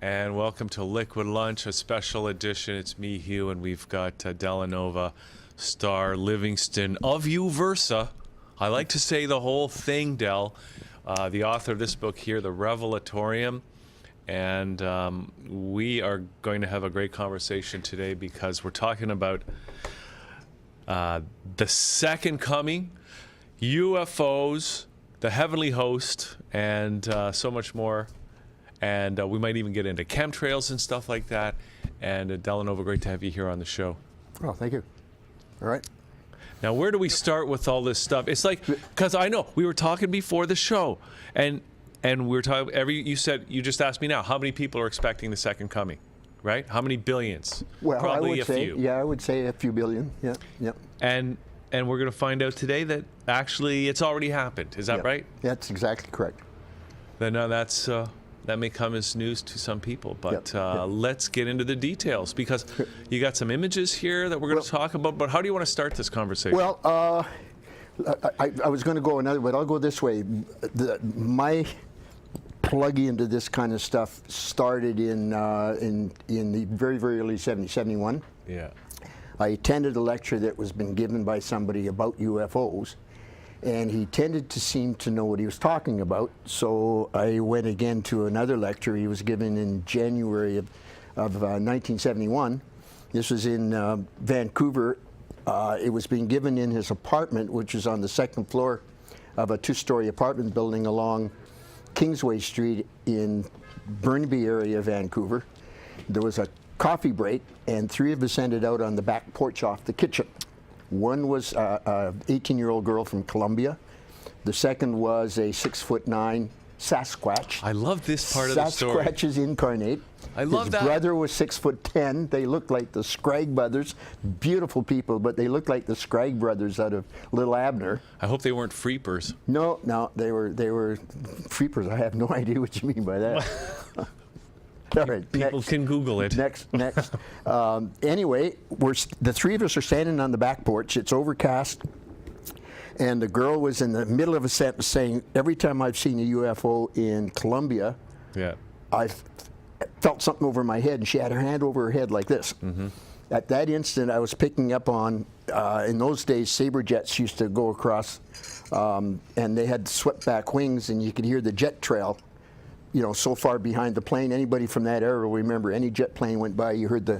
And welcome to Liquid Lunch, a special edition. It's me, Hugh, and we've got Delanova, Star, Livingston of You Versa. I like to say the whole thing, Del. The author of this book here, The Revelatorium. And we are going to have a great conversation today because we're talking about the second coming, UFOs, the heavenly host, and so much more. And we might even get into chemtrails and stuff like that. And Delanova, great to have you here on the show. Oh, thank you. All right. Now, where do we start with all this stuff? It's like, because I know we were talking before the show, and we were talking. You just asked me now, how many people are expecting the second coming, right? How many billions? Well, probably I would a say, few. yeah, I would say a few billion. Yeah, yeah. And we're going to find out today that actually it's already happened. Is that right? That's exactly correct. Then that's. That may come as news to some people, but let's get into the details because you got some images here that we're going to talk about. But how do you want to start this conversation? Well, I was going to go another way, but I'll go this way. My plug into this kind of stuff started in the very, very early 70s, 71. Yeah. I attended a lecture that was been given by somebody about UFOs. And he tended to seem to know what he was talking about. So I went again to another lecture he was given in January of 1971. This was in Vancouver. It was being given in his apartment, which is on the second floor of a two-story apartment building along Kingsway Street in Burnaby area of Vancouver. There was a coffee break, and three of us ended out on the back porch off the kitchen. One was an 18-year-old girl from Colombia. The second was a 6'9" Sasquatch. I love this part of the story. Sasquatch is incarnate. I love that. His brother was 6'10". They looked like the Scragg brothers. Beautiful people, but they looked like the Scragg brothers out of Little Abner. I hope they weren't freepers. No, they were freepers. I have no idea what you mean by that. All right, people can Google it. Next. Anyway, the three of us are standing on the back porch. It's overcast, and the girl was in the middle of a sentence saying, "Every time I've seen a UFO in Colombia, I felt something over my head," and she had her hand over her head like this. Mm-hmm. At that instant, I was picking up on, in those days, Sabre jets used to go across, and they had swept back wings, and you could hear the jet trail. You know, so far behind the plane. Anybody from that era will remember any jet plane went by, you heard the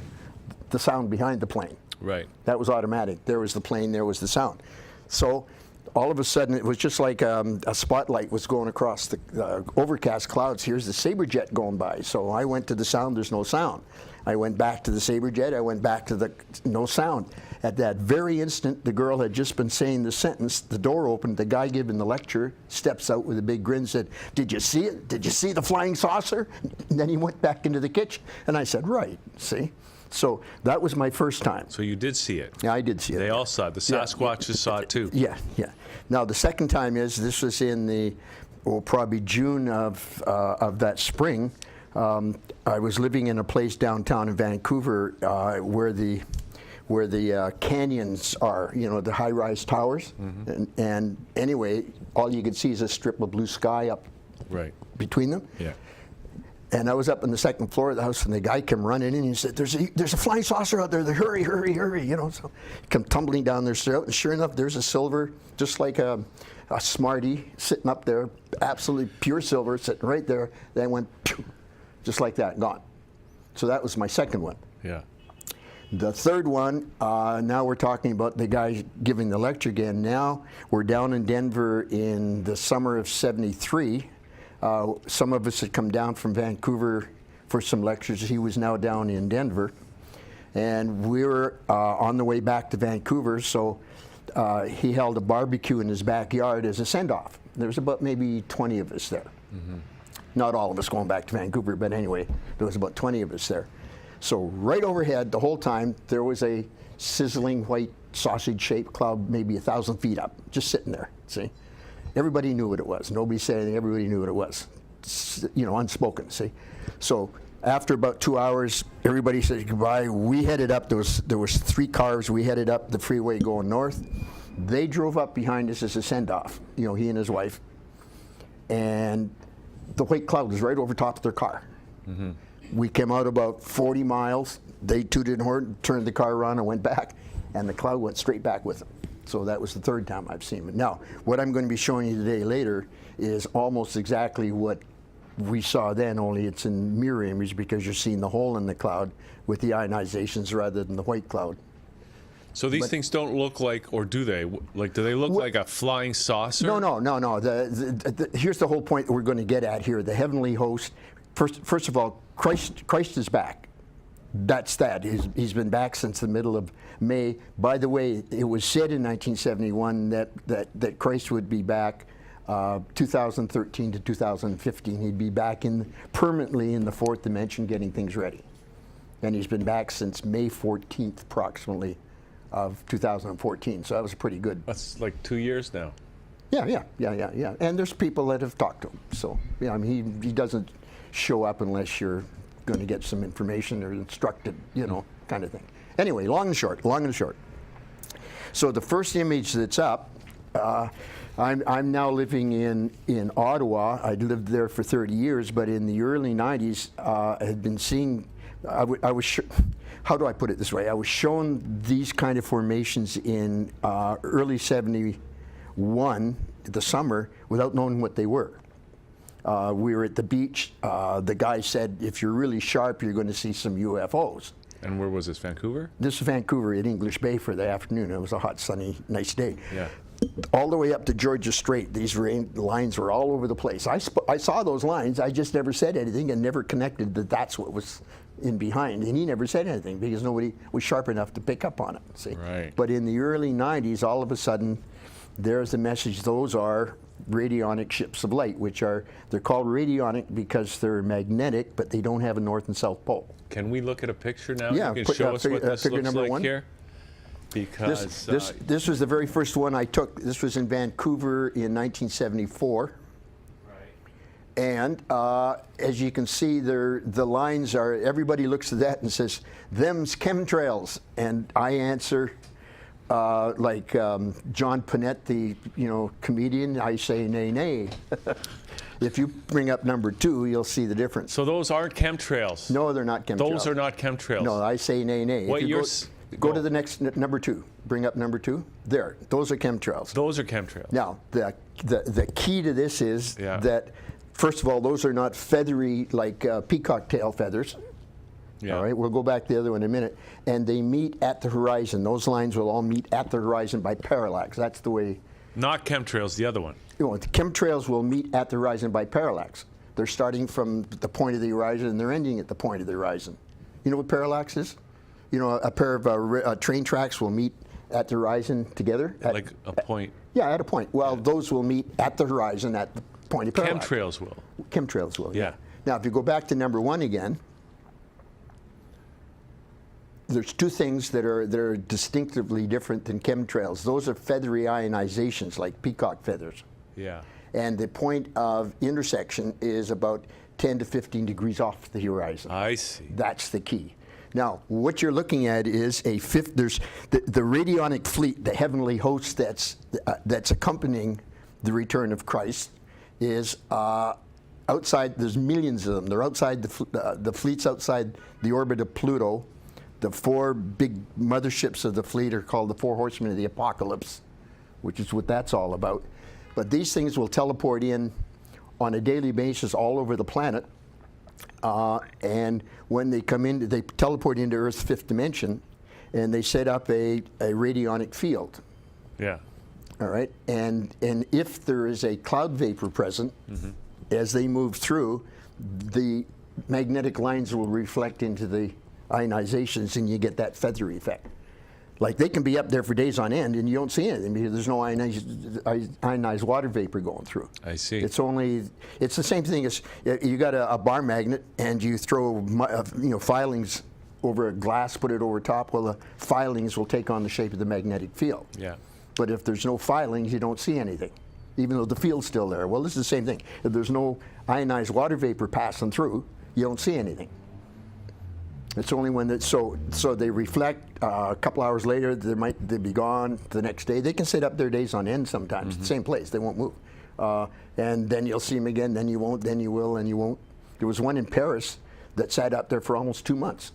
sound behind the plane. Right. That was automatic. There was the plane, there was the sound. So all of a sudden, it was just like a spotlight was going across the overcast clouds. Here's the Sabre jet going by. So I went to the sound, there's no sound. I went back to the Sabre jet, I went back to the no sound. At that very instant, the girl had just been saying the sentence, the door opened, the guy giving the lecture steps out with a big grin, said, "Did you see it? Did you see the flying saucer?" And then he went back into the kitchen. And I said, "Right, see?" So that was my first time. So you did see it? Yeah, I did see it. They all saw it. The Sasquatches saw it too. Yeah. Now the second time this was in probably June of that spring. I was living in a place downtown in Vancouver where the canyons are, you know, the high-rise towers. Mm-hmm. And anyway, all you could see is a strip of blue sky up between them. Yeah. And I was up on the second floor of the house, and the guy came running in, and he said, there's a flying saucer out there. Hurry, you know. So he come tumbling down their throat, and sure enough, there's a silver, just like a Smartie sitting up there, absolutely pure silver, sitting right there. Then went, pew, just like that, gone. So that was my second one. Yeah. The third one, now we're talking about the guy giving the lecture again. Now we're down in Denver in the summer of '73. Some of us had come down from Vancouver for some lectures. He was now down in Denver. And we were on the way back to Vancouver, so he held a barbecue in his backyard as a send-off. There was about maybe 20 of us there. Mm-hmm. Not all of us going back to Vancouver, but anyway, there was about 20 of us there. So right overhead the whole time, there was a sizzling white sausage-shaped cloud maybe 1,000 feet up, just sitting there, see? Everybody knew what it was. Nobody said anything, everybody knew what it was. You know, unspoken, see? So after about 2 hours, everybody said goodbye. We headed up, there was 3 cars, we headed up the freeway going north. They drove up behind us as a send-off, you know, he and his wife. And the white cloud was right over top of their car. Mm-hmm. We came out about 40 miles. They tooted and horn, turned the car around and went back, and the cloud went straight back with them. So that was the third time I've seen it. Now, what I'm going to be showing you today later is almost exactly what we saw then, only it's in mirror image because you're seeing the hole in the cloud with the ionizations rather than the white cloud. So these things don't look like, or do they? Like, do they look like a flying saucer? No. Here's the whole point that we're going to get at here. The heavenly host, first of all, Christ is back. That's that. He's been back since the middle of May. By the way, it was said in 1971 that Christ would be back 2013 to 2015. He'd be back permanently in the fourth dimension getting things ready. And he's been back since May 14th approximately of 2014. So that was pretty good. That's like 2 years now. Yeah. And there's people that have talked to him. So, yeah, I mean, he doesn't show up unless you're going to get some information or instructed, kind of thing. Anyway, long and short. So the first image that's up, I'm now living in Ottawa. I lived there for 30 years, but in the early 90s, I had been seeing, how do I put it this way? I was shown these kind of formations in early 71, the summer, without knowing what they were. We were at the beach. The guy said, if you're really sharp, you're going to see some UFOs. And where was this, Vancouver? This is Vancouver at English Bay for the afternoon. It was a hot, sunny, nice day. Yeah. All the way up to Georgia Strait, these lines were all over the place. I saw those lines. I just never said anything and never connected that that's what was in behind. And he never said anything because nobody was sharp enough to pick up on it. See? Right. But in the early 90s, all of a sudden, there's the message. Those are radionic ships of light, they're called radionic because they're magnetic, but they don't have a north and south pole. Can we look at a picture now? Yeah, you can show us what this looks like one. here? Because this was the very first one I took. This was in Vancouver in 1974. Right. And as you can see, the lines are, everybody looks at that and says, them's chemtrails. And I answer, like John Panette, the comedian, I say nay, nay. If you bring up number 2, you'll see the difference. So those aren't chemtrails? No, they're not chemtrails. Those are not chemtrails? No, I say nay, nay. What Go to the next number 2. Bring up number 2. There, those are chemtrails. Those are chemtrails. Now, the key to this is that, first of all, those are not feathery like peacock tail feathers. Yeah. All right, we'll go back to the other one in a minute. And they meet at the horizon. Those lines will all meet at the horizon by parallax. That's the way. Not chemtrails, the other one. The chemtrails will meet at the horizon by parallax. They're starting from the point of the horizon and they're ending at the point of the horizon. You know what parallax is? A pair of train tracks will meet at the horizon together. Like a point. Yeah, at a point. Well, those will meet at the horizon at the point of parallax. Chemtrails will. Chemtrails will, yeah. Now, if you go back to number 1 again, there's 2 things that are distinctively different than chemtrails. Those are feathery ionizations, like peacock feathers. Yeah. And the point of intersection is about 10 to 15 degrees off the horizon. I see. That's the key. Now, what you're looking at is there's the radionic fleet, the heavenly host that's accompanying the return of Christ, is outside. There's millions of them. They're outside the fleet's outside the orbit of Pluto. The 4 big motherships of the fleet are called the 4 horsemen of the apocalypse, which is what that's all about. But these things will teleport in on a daily basis all over the planet. And when they come in, they teleport into Earth's 5th dimension, and they set up a radionic field. Yeah. All right. And if there is a cloud vapor present, as they move through, the magnetic lines will reflect into the ionizations, and you get that feathery effect. Like, they can be up there for days on end, and you don't see anything because there's no ionized water vapor going through. I see. It's the same thing as you got a bar magnet, and you throw filings over a glass, put it over top. Well, the filings will take on the shape of the magnetic field. Yeah. But if there's no filings, you don't see anything, even though the field's still there. Well, this is the same thing. If there's no ionized water vapor passing through, you don't see anything. It's only when so they reflect. A couple hours later, they'd be gone. The next day, they can sit up their days on end sometimes. The same place, they won't move. And then you'll see them again. Then you won't. Then you will, and you won't. There was one in Paris that sat up there for almost 2 months.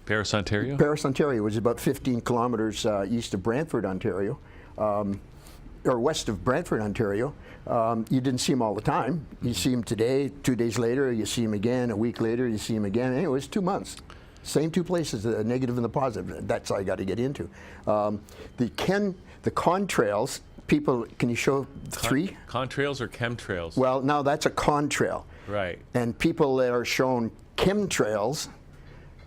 Paris, Ontario? Paris, Ontario, which is about 15 kilometers east of Brantford, Ontario, or west of Brantford, Ontario. You didn't see them all the time. You see them today, 2 days later, you see them again, a week later, you see them again. Anyway, it was 2 months. Same two places, the negative and the positive. That's all I got to get into. The contrails, people, can you show three? Contrails or chemtrails? Well, now that's a contrail. Right. And people that are shown chemtrails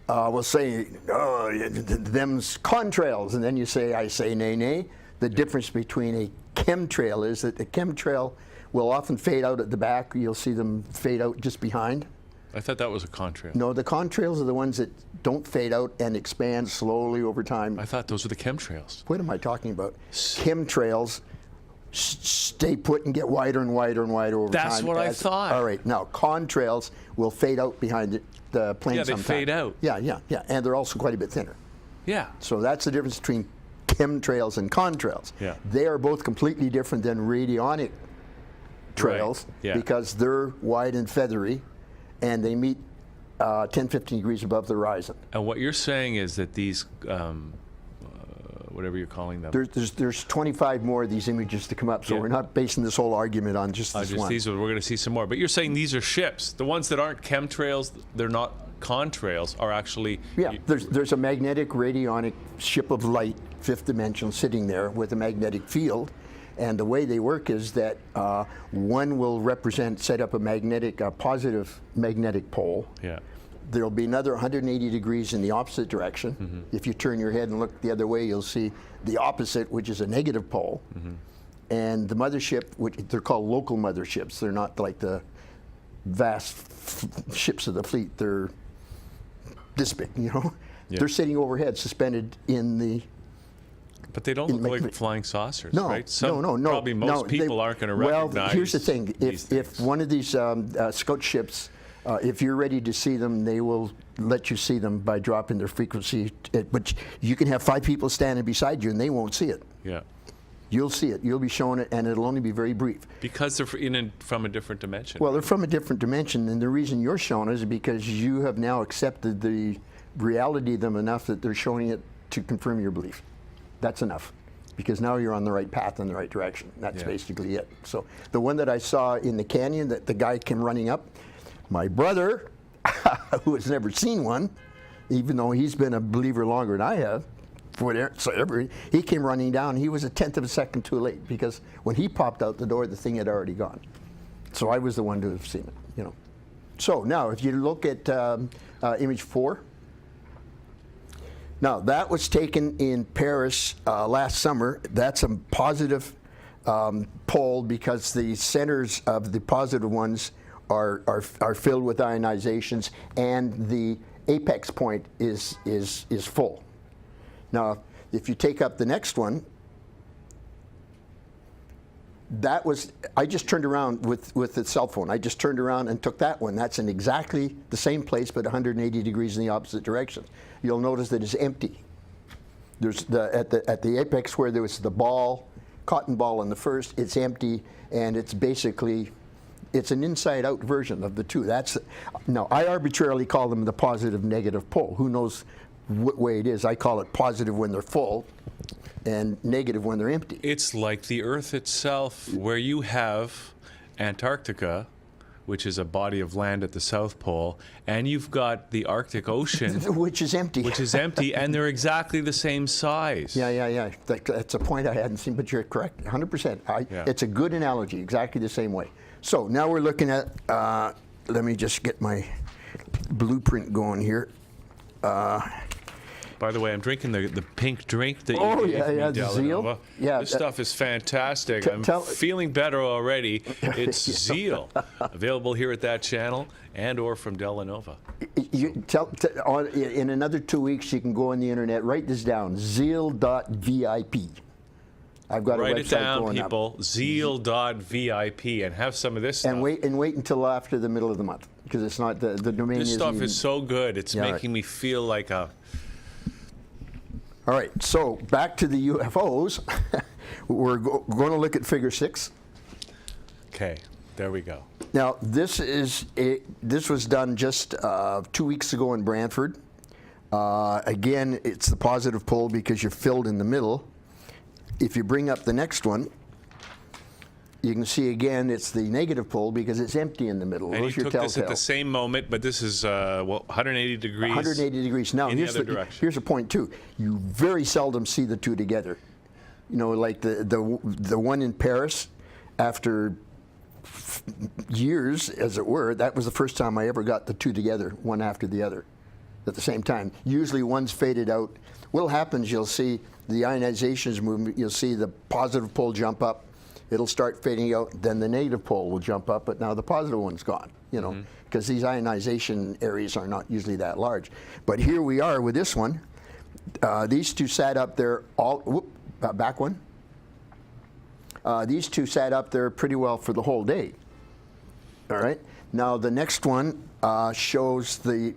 will say, oh, them's contrails. And then you say, I say, nay, nay. The difference between a chemtrail is that the chemtrail will often fade out at the back. You'll see them fade out just behind. I thought that was a contrail. No, the contrails are the ones that don't fade out and expand slowly over time. I thought those were the chemtrails. What am I talking about? Chemtrails stay put and get wider and wider and wider over time. That's what I thought. All right, now contrails will fade out behind the plane sometime. Yeah, they fade out. Yeah, and they're also quite a bit thinner. Yeah. So that's the difference between chemtrails and contrails. Yeah. They are both completely different than radionic trails because they're wide and feathery, and they meet 10, 15 degrees above the horizon. And what you're saying is that these, whatever you're calling them, There's 25 more of these images to come up, so we're not basing this whole argument on just this one. we're going to see some more. But you're saying these are ships. The ones that aren't chemtrails, they're not contrails, are actually... Yeah, there's a magnetic radionic ship of light, fifth dimension, sitting there with a magnetic field. And the way they work is that one will set up a positive magnetic pole. Yeah. There'll be another 180 degrees in the opposite direction. Mm-hmm. If you turn your head and look the other way, you'll see the opposite, which is a negative pole. Mm-hmm. And the mothership, which they're called local motherships. They're not like the vast ships of the fleet. They're this big, you know. Yeah. They're sitting overhead, suspended in the... But they don't look like flying saucers, no, right? No. Probably most people aren't going to recognize. Well, here's the thing. If one of these scout ships, if you're ready to see them, they will let you see them by dropping their frequency. But you can have 5 people standing beside you, and they won't see it. Yeah. You'll see it. You'll be shown it, and it'll only be very brief. Because they're from a different dimension. Well, they're from a different dimension, and the reason you're shown is because you have now accepted the reality of them enough that they're showing it to confirm your belief. That's enough, because now you're on the right path in the right direction. That's basically it. So the one that I saw in the canyon, that the guy came running up, my brother, who has never seen one, even though he's been a believer longer than I have, he came running down. He was a 10th of a second too late, because when he popped out the door, the thing had already gone. So I was the one to have seen it, you know. So now, if you look at image 4. Now, that was taken in Paris last summer. That's a positive pole, because the centers of the positive ones are filled with ionizations, and the apex point is full. Now, if you take up the next one, I just turned around with the cell phone. I just turned around and took that one. That's in exactly the same place, but 180 degrees in the opposite direction. You'll notice that it's empty. There's at the apex where there was the cotton ball in the first, it's empty, and it's basically, it's an inside-out version of the two. Now, I arbitrarily call them the positive-negative pole. Who knows what way it is? I call it positive when they're full, and negative when they're empty. It's like the Earth itself, where you have Antarctica, which is a body of land at the South Pole, and you've got the Arctic Ocean, which is empty. And they're exactly the same size. Yeah. That's a point I hadn't seen, but you're correct, 100%. It's a good analogy, exactly the same way. So now we're looking at, let me just get my blueprint going here. By the way, I'm drinking the pink drink that you gave me, the Zeal. Yeah, this stuff is fantastic. I'm feeling better already. It's Zeal, available here at that channel and/or from Delanova. In another 2 weeks, you can go on the internet. Write this down: zeal.vip. I've got Write a website it down, going people. Up. Zeal.vip, and have some of this stuff. And wait until after the middle of the month, because it's not the domain. This stuff is so good. It's making me feel like a. All right, so back to the UFOs. We're going to look at figure 6. Okay, there we go. Now, this was done just 2 weeks ago in Brantford. Again, it's the positive pole because you're filled in the middle. If you bring up the next one, you can see again it's the negative pole because it's empty in the middle. And Those you your took this at telltale. the same moment, but this is 180 degrees. 180 degrees. Now, in the other direction. here's a point too. You very seldom see the two together. You know, like the one in Paris, after years, as it were, that was the first time I ever got the two together, one after the other, at the same time. Usually one's faded out. What'll happen is you'll see the ionization movement. You'll see the positive pole jump up. It'll start fading out. Then the negative pole will jump up, but now the positive one's gone. You know, because these ionization areas are not usually that large. But here we are with this one. These two sat up there all. Back one. These two sat up there pretty well for the whole day. All right. Now the next one shows the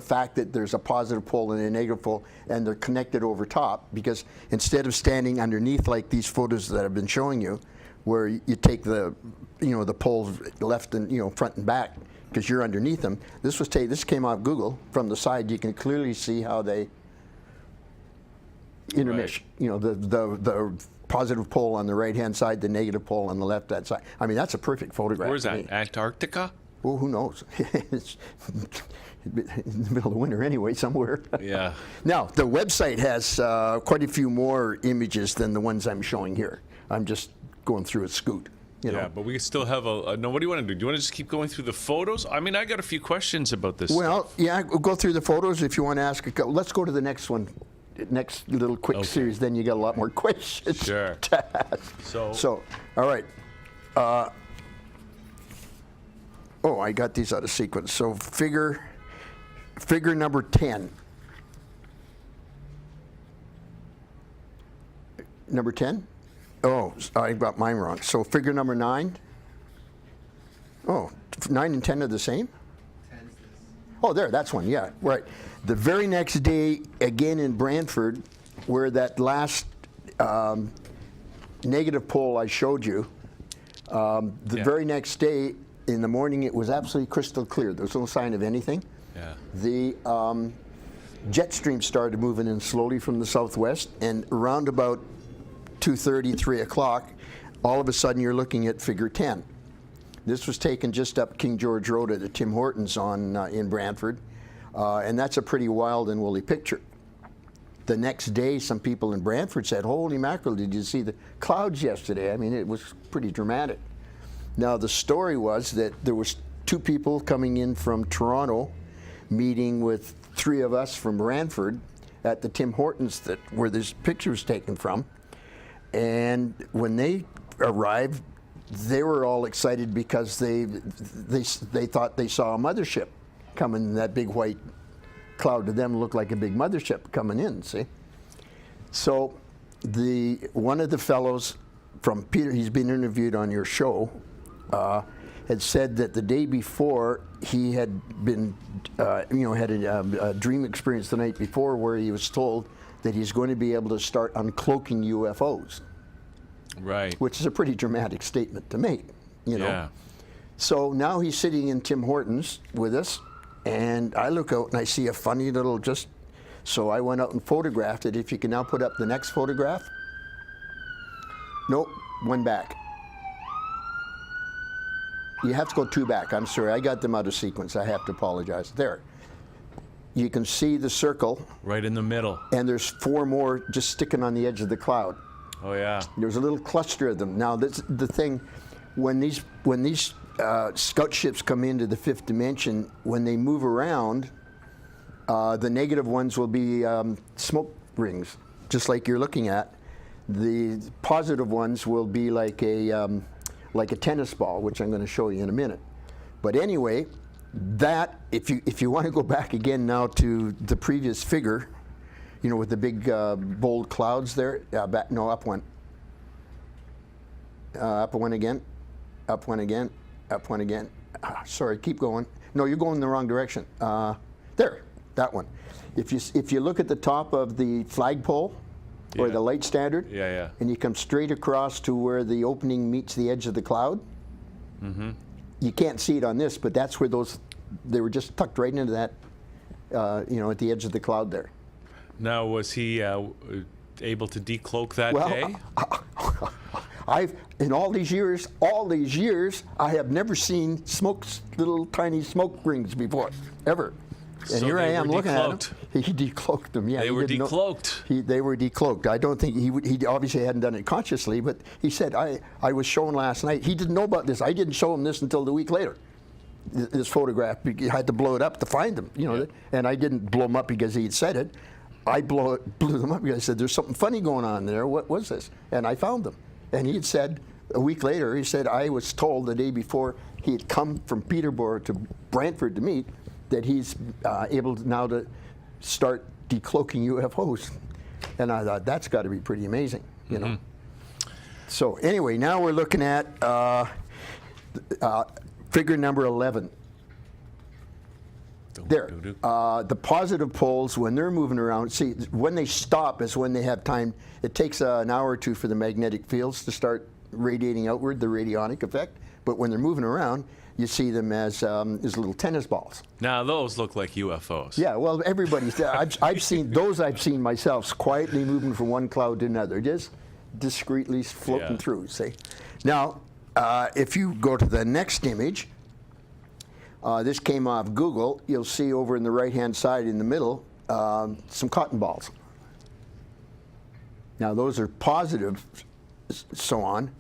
fact that there's a positive pole and a negative pole, and they're connected over top. Because instead of standing underneath like these photos that I've been showing you, where you take the poles left and front and back because you're underneath them. This came off Google from the side. You can clearly see how they intermesh. Right. The positive pole on the right-hand side, the negative pole on the left-hand side. I mean, that's a perfect photograph. Where's that? Antarctica? Well, who knows? It's in the middle of winter anyway, somewhere. Yeah. Now, the website has quite a few more images than the ones I'm showing here. I'm just going through a scoot. Yeah, but we still have no, what do you want to do? Do you want to just keep going through the photos? I mean, I got a few questions about this. Well, yeah, we'll go through the photos if you want to ask. Let's go to the next one. Next little quick series, then you got a lot more questions Sure. to ask. So, all right. I got these out of sequence. So figure number 10. Number 10? Oh, I got mine wrong. So figure number 9. Oh, 9 and 10 are the same? Oh, there, that's one, yeah, right. The very next day, again in Brantford, where that last negative pole I showed you, very next day, in the morning, it was absolutely crystal clear. There was no sign of anything. Yeah. The jet stream started moving in slowly from the southwest, and around about 2:30, 3 o'clock, all of a sudden you're looking at figure 10. This was taken just up King George Road at the Tim Hortons in Brantford, and that's a pretty wild and woolly picture. The next day, some people in Brantford said, "Holy mackerel, did you see the clouds yesterday?" I mean, it was pretty dramatic. Now, the story was that there was 2 people coming in from Toronto, meeting with 3 of us from Brantford at the Tim Hortons where this picture was taken from. And when they arrived, they were all excited because they thought they saw a mothership coming. That big white cloud to them looked like a big mothership coming in, see? So one of the fellows from Peter, he's been interviewed on your show, had said that the day before he had been, had a dream experience the night before where he was told that he's going to be able to start uncloaking UFOs. Right. Which is a pretty dramatic statement to make, Yeah. So now he's sitting in Tim Hortons with us, and I look out and I see a funny little so I went out and photographed it. If you can now put up the next photograph. Nope, one back. You have to go 2 back. I'm sorry, I got them out of sequence. I have to apologize. There. You can see the circle. Right in the middle. And there's 4 more just sticking on the edge of the cloud. Oh, yeah. There's a little cluster of them. Now, the thing, when these scout ships come into the 5th dimension, when they move around, the negative ones will be smoke rings, just like you're looking at. The positive ones will be like a tennis ball, which I'm going to show you in a minute. But anyway, that if you want to go back again now to the previous figure, with the big bold clouds there. Up one. Up one again. Up one again. Up one again. Sorry, keep going. No, you're going in the wrong direction. There, that one. If you look at the top of the flagpole, or the light standard, yeah, and you come straight across to where the opening meets the edge of the cloud, you can't see it on this, but that's where they were just tucked right into that, at the edge of the cloud there. Now, was he able to decloak that day? In all these years, I have never seen little tiny smoke rings before, ever. And So here I they am were looking at decloaked. him. He decloaked them. Yeah, They he were didn't know- decloaked. They were decloaked. I don't think he obviously hadn't done it consciously, but he said, I was shown last night. He didn't know about this. I didn't show him this until the week later. This photograph, you had to blow it up to find them, and I didn't blow them up because he had said it. I blew them up because I said, there's something funny going on there. What was this? And I found them. And he had said, a week later, he said, I was told the day before he had come from Peterborough to Brantford to meet that he's able now to start decloaking UFOs. And I thought, that's got to be pretty amazing, So anyway, now we're looking at figure number 11. There. The positive poles, when they're moving around, see, when they stop is when they have time. It takes an hour or two for the magnetic fields to start radiating outward, the radionnic effect. But when they're moving around, you see them as little tennis balls. Now, those look like UFOs. Yeah, well, everybody's. I've seen those. I've seen myself quietly moving from one cloud to another, just discreetly floating through. See, now if you go to the next image, this came off Google. You'll see over in the right-hand side in the middle some cotton balls. Now those are positive, so on.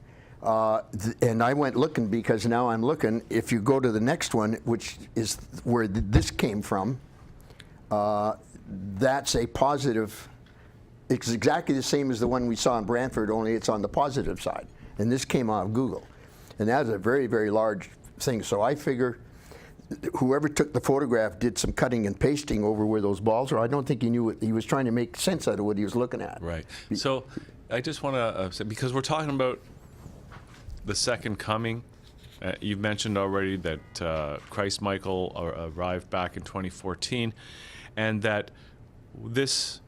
And I went looking because now I'm looking. If you go to the next one, which is where this came from, that's a positive. It's exactly the same as the one we saw in Brantford, only it's on the positive side. And this came off Google. And that's a very, very large thing. So I figure whoever took the photograph did some cutting and pasting over where those balls are. I don't think he knew what he was trying to make sense out of what he was looking at. Right. So I just want to say, because we're talking about the second coming, you've mentioned already that Christ Michael arrived back in 2014, and that this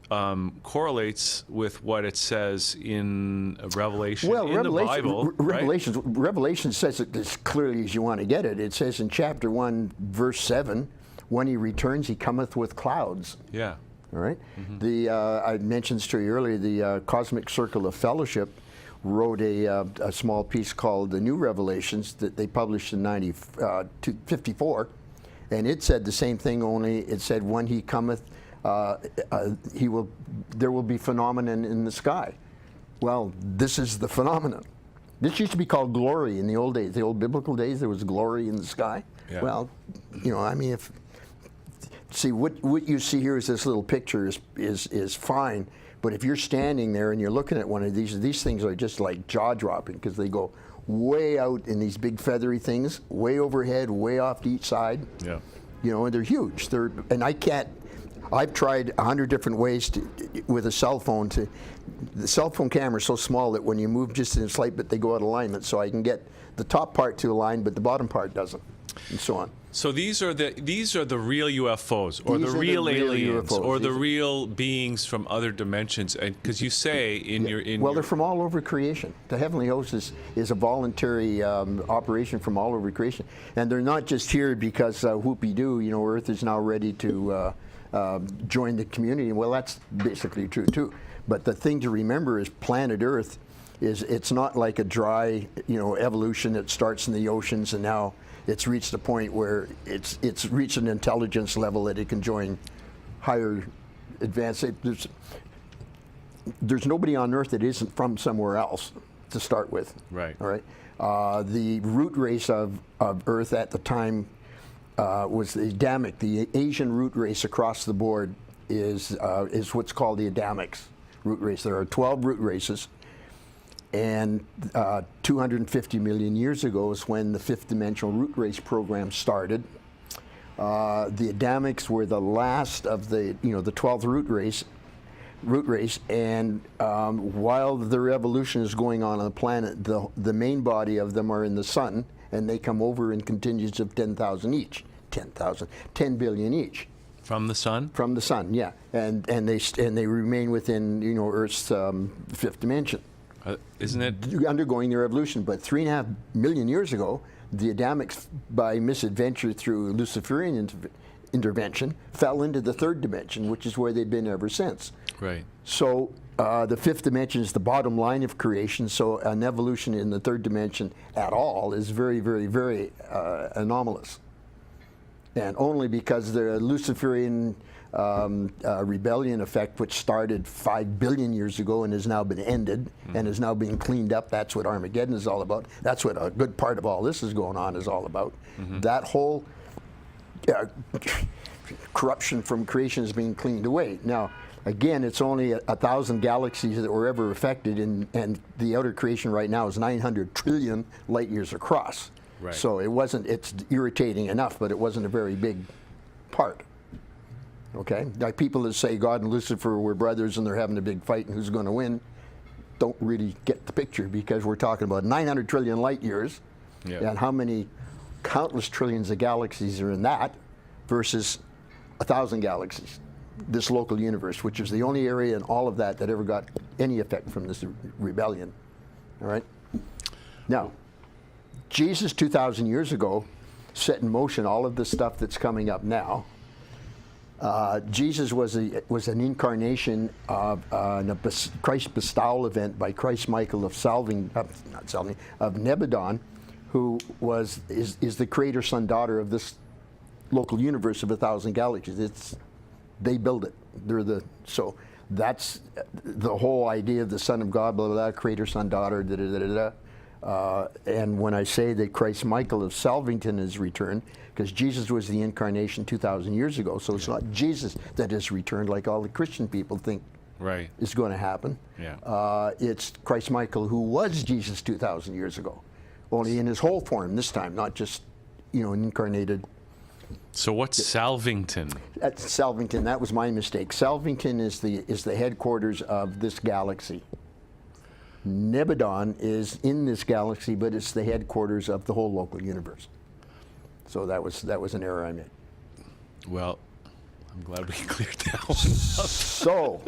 correlates with what it says in Revelation, in the Bible. Revelation says it as clearly as you want to get it. It says in chapter 1, verse 7, when he returns, he cometh with clouds. Yeah. All right. I mentioned to you earlier, the Cosmic Circle of Fellowship wrote a small piece called The New Revelations that they published in 1954, and it said the same thing, only it said when he cometh, there will be phenomenon in the sky. Well, this is the phenomenon. This used to be called glory in the old days, the old biblical days. There was glory in the sky. Yeah. Well, I mean, what you see here is this little picture is fine. But if you're standing there and you're looking at one of these things are just like jaw-dropping because they go way out in these big feathery things, way overhead, way off to each side. Yeah. And they're huge. I've tried 100 different ways with a cell phone the cell phone camera is so small that when you move just in a slight bit, they go out of alignment. So I can get the top part to align, but the bottom part doesn't, and so on. So these are the real UFOs, or the real aliens, UFOs. or the real beings from other dimensions. And because you say they're from all over creation. The heavenly host is a voluntary operation from all over creation, and they're not just here because whoopee-doo, Earth is now ready to join the community. Well, that's basically true too. But the thing to remember is planet Earth it's not like a dry evolution that starts in the oceans and now it's reached a point where it's reached an intelligence level that it can join higher advanced. There's nobody on Earth that isn't from somewhere else to start with. Right. All right. The root race of Earth at the time was the Adamic. The Asian root race across the board is what's called the Adamics root race. There are 12 root races. And 250 million years ago is when the fifth dimensional root race program started. The Adamics were the last of the 12th root race, and while the revolution is going on the planet, the main body of them are in the sun, and they come over in contingents of 10,000 each, 10 billion each. From the sun? From the sun, yeah, and they remain within Earth's fifth dimension. Isn't it undergoing their evolution? But 3.5 million years ago, The Adamics, by misadventure through Luciferian intervention, fell into the third dimension, which is where they've been ever since. Right. So the fifth dimension is the bottom line of creation, so an evolution in the third dimension at all is very, very, very anomalous. And only because the Luciferian rebellion effect, which started 5 billion years ago and has now been ended and is now being cleaned up, that's what Armageddon is all about. That's what a good part of all this is going on is all about. That whole corruption from creation is being cleaned away. Now, again, it's only 1,000 galaxies that were ever affected, and the outer creation right now is 900 trillion light years across. Right. So it's irritating enough, but it wasn't a very big part. Okay? Like people that say God and Lucifer were brothers and they're having a big fight and who's going to win don't really get the picture, because we're talking about 900 trillion light years and how many countless trillions of galaxies are in that versus 1,000 galaxies. This local universe, which is the only area in all of that ever got any effect from this rebellion. All right? Now, Jesus 2,000 years ago set in motion all of the stuff that's coming up now. Jesus was an incarnation of a Christ bestowal event by Christ Michael of Nebadon, who is the creator, son, daughter of this local universe of 1,000 galaxies. They build it. So that's the whole idea of the Son of God, blah, blah, blah, creator, son, daughter, da, da, da, da, da. And when I say that Christ Michael of Salvington has returned, because Jesus was the incarnation 2,000 years ago, so it's not Jesus that has returned like all the Christian people think is going to happen. It's Christ Michael, who was Jesus 2,000 years ago, only in his whole form this time, not just an incarnated. So what's Salvington? That's Salvington. That was my mistake. Salvington is the headquarters of this galaxy. Nebadon is in this galaxy, but it's the headquarters of the whole local universe. So that was an error I made. Well, I'm glad we cleared that one up. So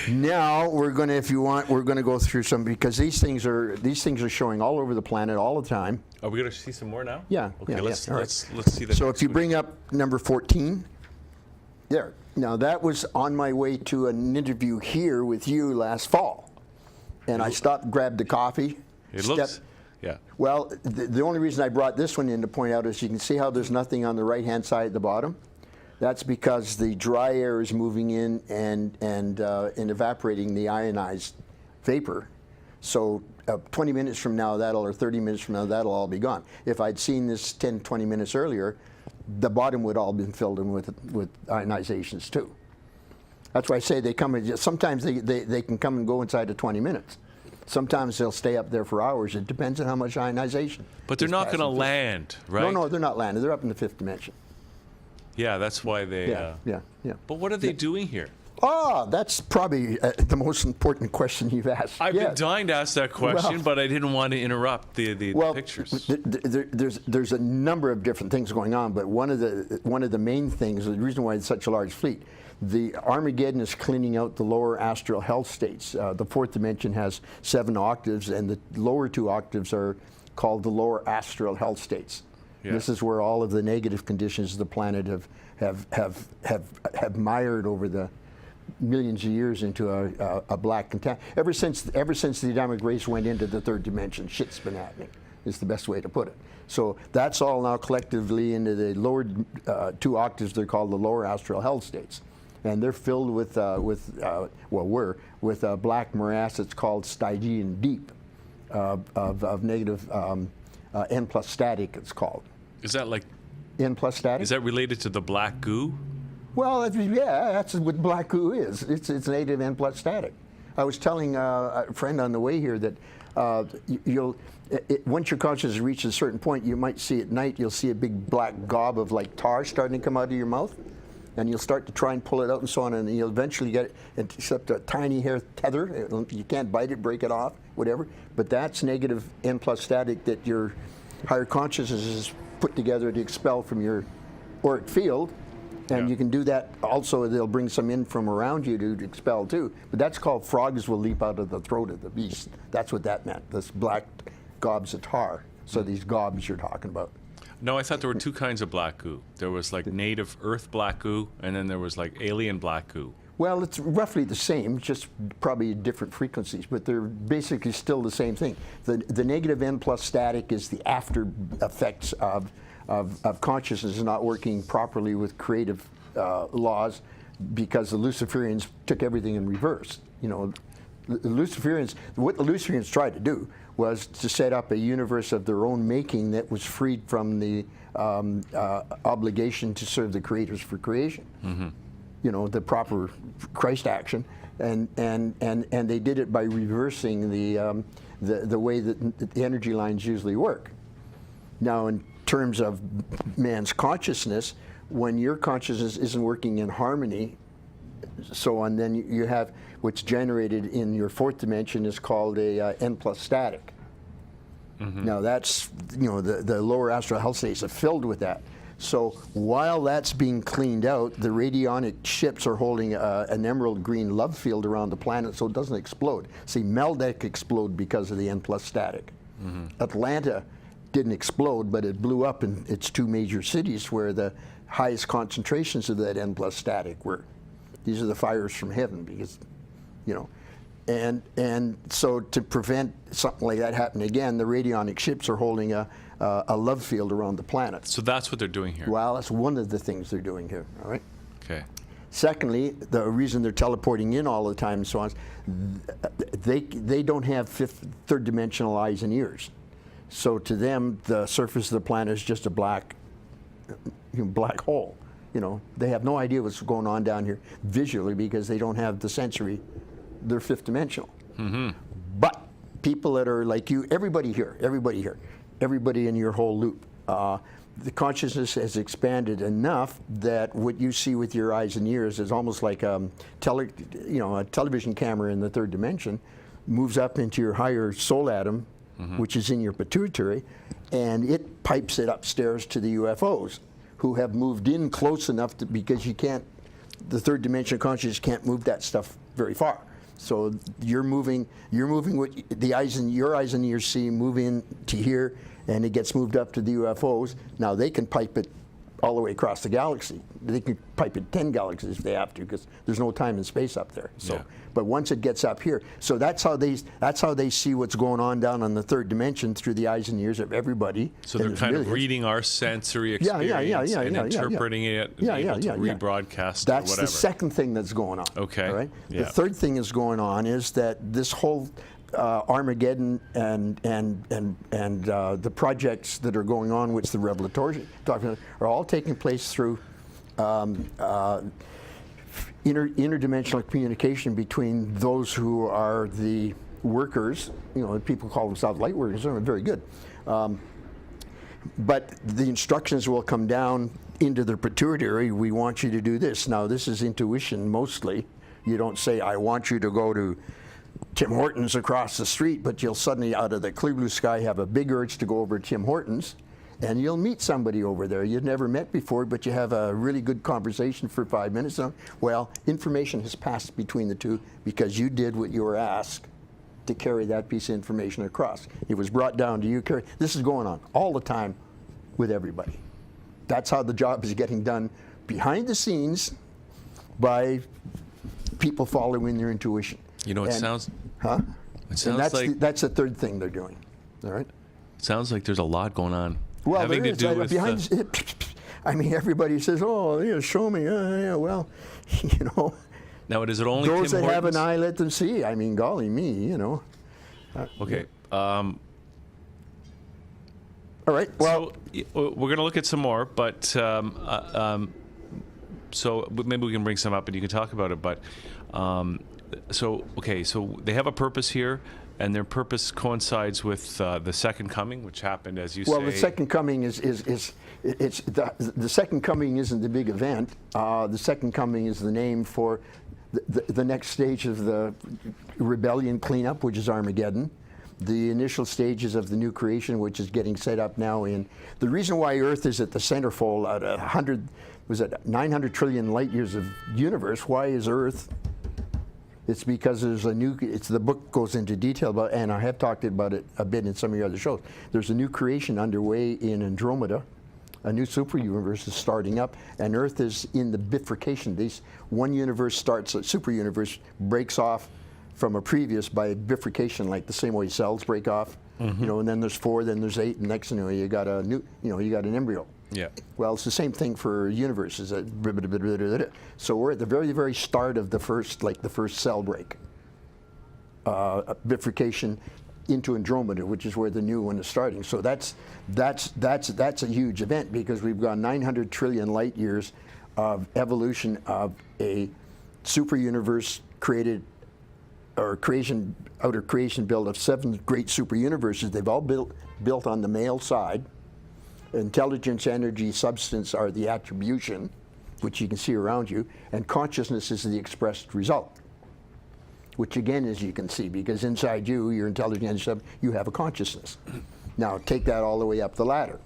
now we're going to, if you want, we're going to go through some, because these things are showing all over the planet all the time. Are we going to see some more now? Yeah. Okay. Yeah, let's see the. So if you bring up number 14, there. Now that was on my way to an interview here with you last fall, and I stopped, grabbed a coffee. It looks. Yeah. Well, the only reason I brought this one in to point out is you can see how there's nothing on the right-hand side at the bottom. That's because the dry air is moving in and evaporating the ionized vapor. So 20 minutes from now, or 30 minutes from now, that'll all be gone. If I'd seen this 10, 20 minutes earlier, the bottom would all been filled in with ionizations too. That's why I say they come. Sometimes they can come and go inside of 20 minutes. Sometimes they'll stay up there for hours. It depends on how much ionization. But they're not going to land, right? No, they're not landing. They're up in the fifth dimension. Yeah, that's why they. Yeah. But what are they doing here? Oh, that's probably the most important question you've asked. I've been dying to ask that question, but I didn't want to interrupt the pictures. There's a number of different things going on, but one of the main things, the reason why it's such a large fleet, the Armageddon is cleaning out the lower astral health states. The fourth dimension has 7 octaves, and the lower 2 octaves are called the lower astral health states. Yeah. This is where all of the negative conditions of the planet have mired over the millions of years into a black content. Ever since the Adamic race went into the third dimension, shit's been happening, is the best way to put it. So that's all now collectively into the lower 2 octaves. They're called the lower astral health states, and they're filled with black morass. It's called Stygian deep of negative N plus static. It's called. Is that like N plus static? Is that related to the black goo? Well, that's what black goo is. It's native N plus static. I was telling a friend on the way here that once your consciousness reaches a certain point, you might see at night, you'll see a big black gob of like tar starting to come out of your mouth, and you'll start to try and pull it out and so on, and you'll eventually get it, except a tiny hair tether. You can't bite it, break it off, whatever. But that's negative N plus static that your higher consciousness is put together to expel from your auric field. And you can do that also. They'll bring some in from around you to expel too. But that's called frogs will leap out of the throat of the beast. That's what that meant, this black gobs of tar. So these gobs you're talking about. No, I thought there were two kinds of black goo. There was like native Earth black goo, and then there was like alien black goo. Well, it's roughly the same, just probably different frequencies, but they're basically still the same thing. The negative N plus static is the after effects of consciousness not working properly with creative laws, because the Luciferians took everything in reverse. You know, what the Luciferians tried to do was to set up a universe of their own making that was freed from the obligation to serve the creators for creation. Mm-hmm. You know, the proper Christ action, and they did it by reversing the way that the energy lines usually work. Now, in terms of man's consciousness, when your consciousness isn't working in harmony, so on, then you have what's generated in your fourth dimension is called a N plus static. Mm-hmm. Now that's, you know, the lower astral health states are filled with that. So while that's being cleaned out, the radionic ships are holding an emerald green love field around the planet so it doesn't explode. See, Meldeck exploded because of the N plus static. Mm-hmm. Atlanta didn't explode, but it blew up in its two major cities where the highest concentrations of that N plus static were. These are the fires from heaven, because, you know, and so to prevent something like that happening again, the radionic ships are holding a love field around the planet. So that's what they're doing here. Well, that's one of the things they're doing here. All right. Okay. Secondly, the reason they're teleporting in all the time and so on, they don't have third dimensional eyes and ears. So to them, the surface of the planet is just a black hole. You know, they have no idea what's going on down here visually because they don't have the sensory. They're fifth dimensional. Mm-hmm. But people that are like you, everybody in your whole loop, the consciousness has expanded enough that what you see with your eyes and ears is almost like a television camera in the third dimension, moves up into your higher soul atom, mm-hmm. which is in your pituitary, and it pipes it upstairs to the UFOs, who have moved in close enough to, because the third dimension consciousness can't move that stuff very far. So you're moving what your eyes and ears see, move in to here, and it gets moved up to the UFOs. Now they can pipe it all the way across the galaxy. They can pipe it 10 galaxies if they have to, because there's no time and space up there. So, yeah. But once it gets up here, so that's how they see what's going on down on the third dimension through the eyes and ears of everybody. So they're kind of reading our sensory experience and interpreting it, and able to rebroadcast. That's or whatever. The second thing that's going on. Okay. All right. Yeah. The third thing that's going on is that this whole Armageddon and the projects that are going on, which the revelatory talking about, are all taking place through interdimensional communication between those who are the workers. You know, people call themselves light workers. They're very good, but the instructions will come down into their pituitary. We want you to do this. Now, this is intuition mostly. You don't say, "I want you to go to Tim Hortons across the street," but you'll suddenly, out of the clear blue sky, have a big urge to go over to Tim Hortons, and you'll meet somebody over there you've never met before, but you have a really good conversation for 5 minutes. Well, information has passed between the two because you did what you were asked to carry that piece of information across. It was brought down to you. This is going on all the time with everybody. That's how the job is getting done behind the scenes by people following their intuition. You know, it sounds like that's the third thing they're doing. All right. It sounds like there's a lot going on. Well, having to do with I mean, everybody says, "Oh, yeah, show me." Yeah, well, you know. Now, is it only those Tim that Hortons? have an eye, let them see. I mean, golly me, you know. Okay. All right. Well, so, we're going to look at some more, but so maybe we can bring some up and you can talk about it. But so they have a purpose here, and their purpose coincides with the second coming, which happened, as you say. Well, the second coming the second coming isn't the big event. The second coming is the name for the next stage of the rebellion cleanup, which is Armageddon. The initial stages of the new creation, which is getting set up now in. The reason why Earth is at the centerfold at 900 trillion light years of universe, why is Earth It's because there's a new, the book goes into detail about, and I have talked about it a bit in some of your other shows. There's a new creation underway in Andromeda. A new super universe is starting up, and Earth is in the bifurcation. One universe starts, a super universe breaks off from a previous by bifurcation, like the same way cells break off. You know, and then there's 4, then there's 8, and next thing you know, you got a new, you got an embryo. Yeah. Well, it's the same thing for universes. So we're at the very, very start of the first cell break, bifurcation into Andromeda, which is where the new one is starting. So that's a huge event, because we've got 900 trillion light years of evolution of a super universe created, or outer creation built of 7 great super universes. They've all built on the male side. Intelligence, energy, substance are the attribution, which you can see around you, and consciousness is the expressed result, which again, as you can see, because inside you, your intelligence, you have a consciousness. Now take that all the way up the ladder.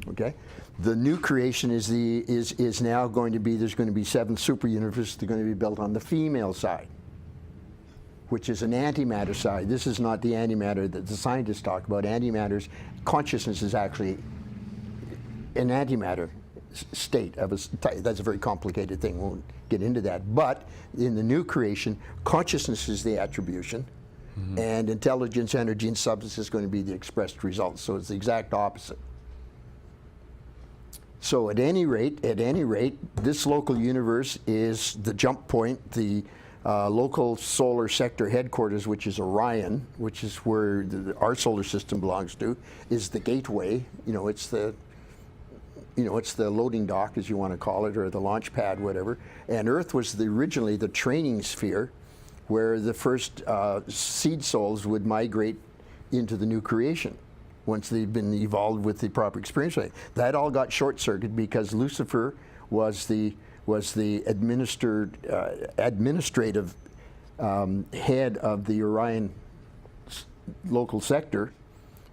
Okay, the new creation is now going to be, there's going to be 7 super universes that are going to be built on the female side, which is an antimatter side. This is not the antimatter that the scientists talk about. Antimatter's consciousness is actually an antimatter state of that's a very complicated thing. Won't get into that. But in the new creation, consciousness is the attribution, and intelligence, energy, and substance is going to be the expressed result. So it's the exact opposite. So at any rate, this local universe is the jump point, the local solar sector headquarters, which is Orion, which is where our solar system belongs to, is the gateway. It's the loading dock, as you want to call it, or the launch pad, whatever. And Earth was originally the training sphere, where the first seed souls would migrate into the new creation once they've been evolved with the proper experience. That all got short-circuited because Lucifer was the administrative head of the Orion local sector,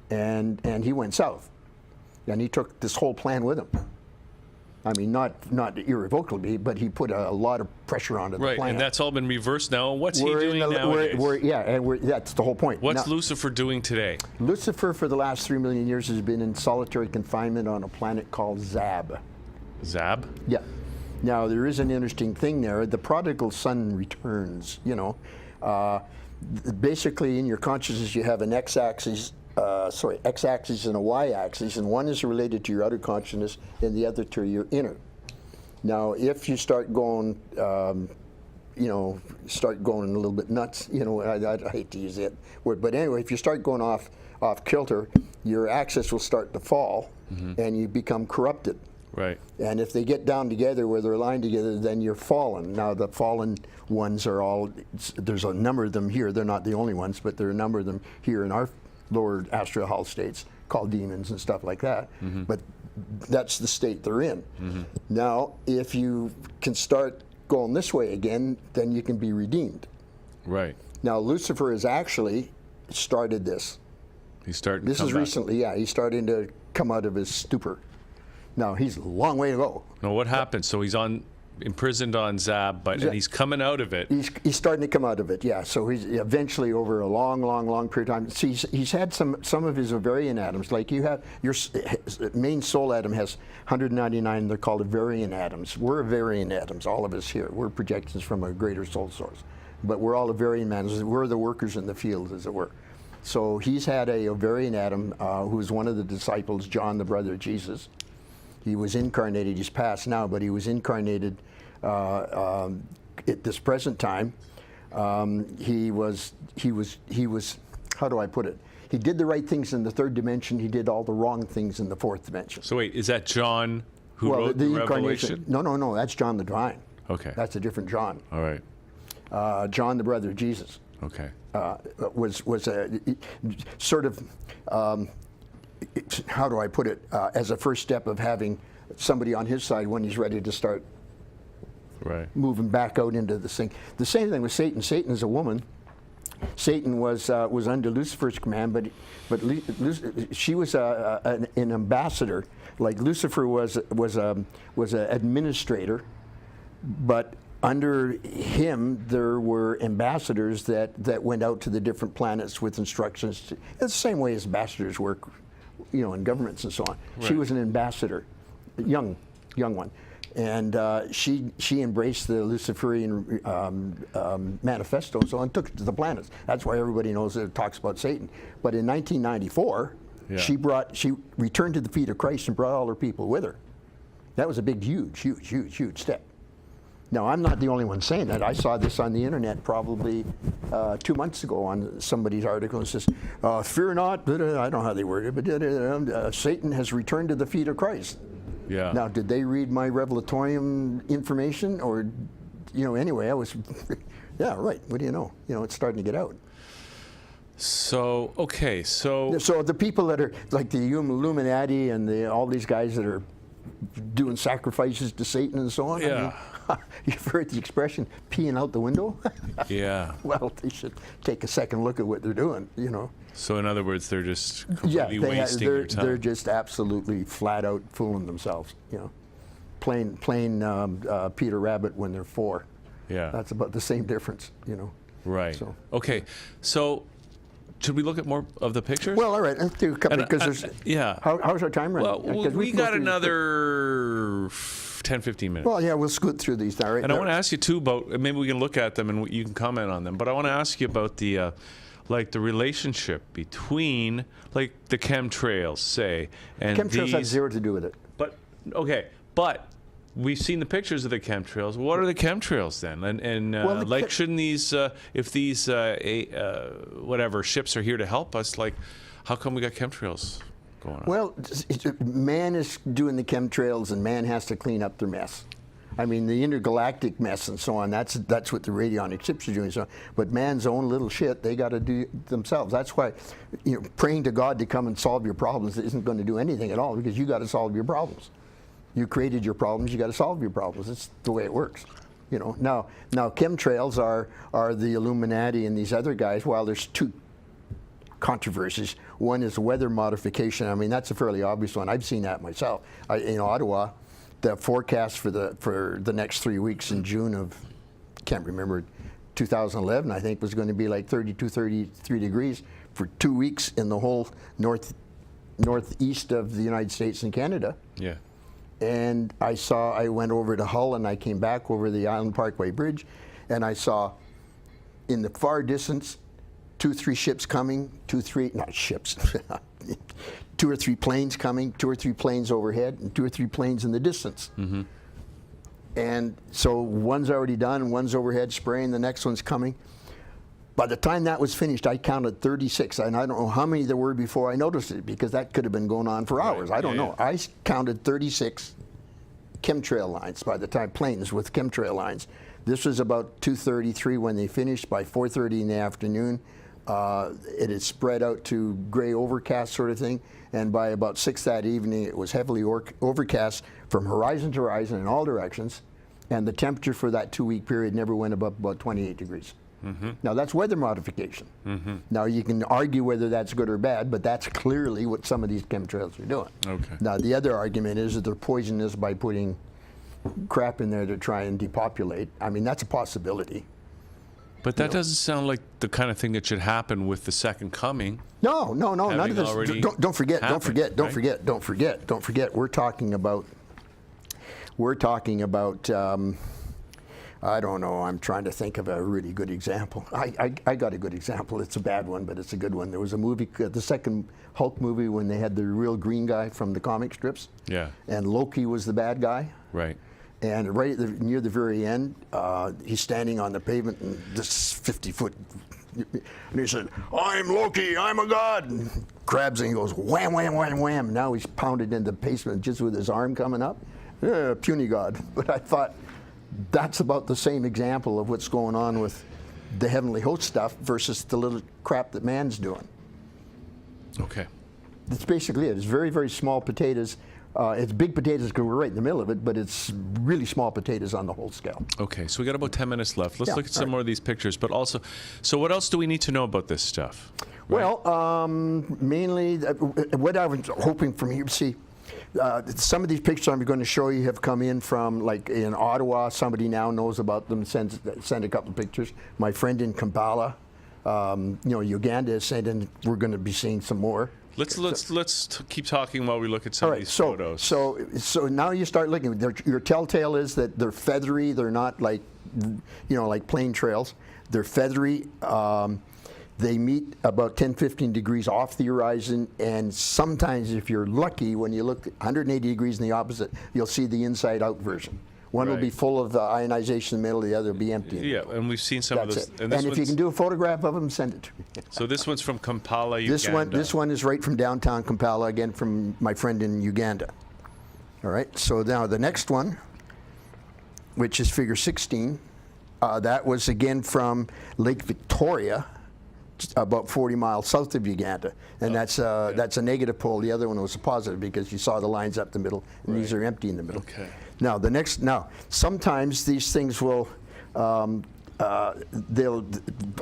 and he went south, and he took this whole plan with him. I mean, not irrevocably, but he put a lot of pressure onto the plan. Right, and that's all been reversed now. What's he doing nowadays? That's the whole point. What's Lucifer doing today? Lucifer, for the last 3 million years, has been in solitary confinement on a planet called Zab. Zab? Yeah. Now, there is an interesting thing there. The prodigal son returns, basically, in your consciousness, you have an x-axis and a y-axis, and one is related to your outer consciousness and the other to your inner. Now, if you start going, a little bit nuts, I hate to use that word, but anyway, if you start going off kilter, your axis will start to fall, and you become corrupted. Right. And if they get down together where they're aligned together, then you're fallen. Now, the fallen ones are there's a number of them here. They're not the only ones, but there are a number of them here in our lower astral hall states called demons and stuff like that. But that's the state they're in. Now, if you can start going this way again, then you can be redeemed. Right. Now, Lucifer has actually started this. He's starting. This is recently, yeah. He's starting to come out of his stupor. Now, he's a long way to go. Now, what happened? So he's imprisoned on Zab, and he's coming out of it. He's starting to come out of it, yeah. So he's eventually, over a long period of time. See, he's had some of his ovarian atoms. Like you have, your main soul atom has 199. They're called ovarian atoms. We're ovarian atoms, all of us here. We're projections from a greater soul source. But we're all ovarian atoms. We're the workers in the field, as it were. So he's had a ovarian atom who was one of the disciples, John, the brother of Jesus. He was incarnated. He's passed now, but he was incarnated at this present time. He was. How do I put it? He did the right things in the 3rd dimension. He did all the wrong things in the 4th dimension. So wait, is that John who wrote the Revelation? No. That's John the Divine. Okay. That's a different John. All right. John, the brother of Jesus. Okay. Was a sort of. How do I put it? As a first step of having somebody on his side when he's ready to start moving back out into the thing. The same thing with Satan. Satan is a woman. Satan was under Lucifer's command, but she was an ambassador. Like Lucifer was an administrator, but under him, there were ambassadors that went out to the different planets with instructions. It's the same way as ambassadors work, in governments and so on. Right. She was an ambassador, young one, and she embraced the Luciferian manifesto and so on, took it to the planets. That's why everybody knows that it talks about Satan. But in 1994, she returned to the feet of Christ and brought all her people with her. That was a big, huge step. Now, I'm not the only one saying that. I saw this on the internet probably 2 months ago on somebody's article. It says, fear not, I don't know how they worded it, but Satan has returned to the feet of Christ. Yeah. Now, did they read my Revelatorium information? Or, anyway, I was, yeah, right, what do you know? It's starting to get out. So, okay, so the people that are, like the Illuminati and all these guys that are doing sacrifices to Satan and so on. Yeah. You've heard the expression, peeing out the window? Yeah. Well, they should take a second look at what they're doing, So in other words, they're just completely wasting your time. They're just absolutely flat out fooling themselves, Plain Peter Rabbit when they're 4. Yeah. That's about the same difference, Right. So. Okay, so should we look at more of the pictures? Well, all right, let's do a couple, because there's, yeah. How's our time running? Well, we got another 10, 15 minutes. Well, yeah, we'll scoot through these. All right. And I want to ask you too about, maybe we can look at them and you can comment on them, but I want to ask you about the the relationship between the chemtrails, say, and chemtrails have zero to do with it. But we've seen the pictures of the chemtrails. What are the chemtrails then? And shouldn't these, if these whatever ships are here to help us, how come we got chemtrails going on? Well, man is doing the chemtrails, and man has to clean up their mess. I mean, the intergalactic mess and so on, that's what the radionic ships are doing. So, but man's own little shit, they got to do themselves. That's why, praying to God to come and solve your problems isn't going to do anything at all, because you got to solve your problems. You created your problems, you got to solve your problems. It's the way it works. Now chemtrails are the Illuminati and these other guys. While there's two controversies. One is weather modification. I mean, that's a fairly obvious one. I've seen that myself. In Ottawa, the forecast for the next 3 weeks in June of, can't remember, 2011, I think, was going to be like 32, 33 degrees for 2 weeks in the whole northeast of the United States and Canada. Yeah. And I went over to Hull, and I came back over the Island Parkway Bridge, and I saw in the far distance 2 or 3 ships coming, 2 or 3 planes coming, 2 or 3 planes overhead, and 2 or 3 planes in the distance. Mm-hmm. And so one's already done, one's overhead spraying, the next one's coming. By the time that was finished, I counted 36, and I don't know how many there were before I noticed it, because that could have been going on for hours. I don't know. I counted 36 chemtrail lines by the time, planes with chemtrail lines. This was about 2:33 when they finished. By 4:30 in the afternoon, it had spread out to gray overcast sort of thing, and by about 6 that evening, it was heavily overcast from horizon to horizon in all directions, and the temperature for that 2-week period never went above about 28 degrees. Mm-hmm. Now, that's weather modification. Mm-hmm. Now, you can argue whether that's good or bad, but that's clearly what some of these chemtrails are doing. Okay. Now, the other argument is that they're poisonous by putting crap in there to try and depopulate. I mean, that's a possibility. But that doesn't sound like the kind of thing that should happen with the second coming. No, none of this. Don't forget. We're talking about. I don't know. I'm trying to think of a really good example. I got a good example. It's a bad one, but it's a good one. There was a movie, the second Hulk movie, when they had the real green guy from the comic strips. Yeah. And Loki was the bad guy. Right. And right near the very end, he's standing on the pavement, and this 50-foot, and he said, "I'm Loki, I'm a god." And grabs it and he goes wham, wham, wham, wham. Now he's pounded into the pavement just with his arm coming up. Puny god. But I thought, that's about the same example of what's going on with the heavenly host stuff versus the little crap that man's doing. Okay. That's basically it. It's very, very small potatoes. It's big potatoes because we're right in the middle of it, but it's really small potatoes on the whole scale. Okay, so we got about 10 minutes left. Let's look at some more of these pictures, but also, so what else do we need to know about this stuff? Right? Well, mainly what I was hoping from here, see, Some of these pictures I'm going to show you have come in from, like in Ottawa. Somebody now knows about them. Send a couple of pictures. My friend in Kampala, Uganda is saying we're going to be seeing some more. Let's keep talking while we look at some of these photos. So now you start looking. Your telltale is that they're feathery. They're not like, like plain trails. They're feathery. They meet about 10, 15 degrees off the horizon, and sometimes, if you're lucky, when you look 180 degrees in the opposite, you'll see the inside-out version. One will be full of ionization in the middle, the other will be empty. Yeah, and we've seen some of those. And if you can do a photograph of them, send it to me. So this one's from Kampala, Uganda. This one is right from downtown Kampala, again from my friend in Uganda. All right, so now the next one, which is figure 16, that was again from Lake Victoria, about 40 miles south of Uganda, and that's a negative pole. The other one was a positive because you saw the lines up the middle, and these are empty in the middle. Okay. Now sometimes these things will, they'll,